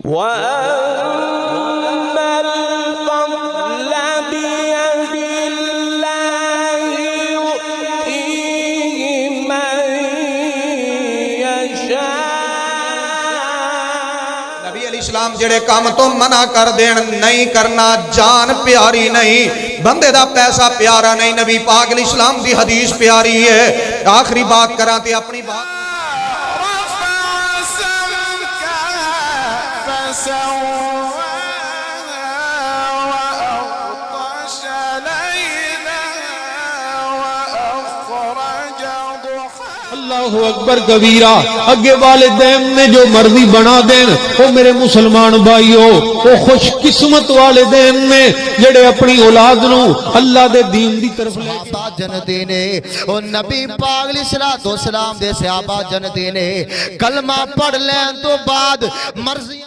وَأَمَّا الْفَضْلَ بِيَدِ اللَّهِ يُؤْتِيهِ مَن يَشَاءُ۔ نبی علیہ السلام جڑے کام تو منع کر دین نہیں کرنا، جان پیاری نہیں، بندے دا پیسہ پیارا نہیں، نبی پاک علیہ السلام دی حدیث پیاری ہے۔ آخری بات کراں تے اپنی بات اللہ اکبر کبیرہ۔ اگے والدین نے جو مرضی بنا دین، وہ میرے مسلمان بھائیو، وہ خوش قسمت والدین نے جڑے اپنی اولاد نو اللہ دے دین دی طرف لے صحابہ جنتی نے، اور نبی پاک علیہ السلام دے صحابہ جنتی نے کلمہ پڑھ لین تو بعد مرضی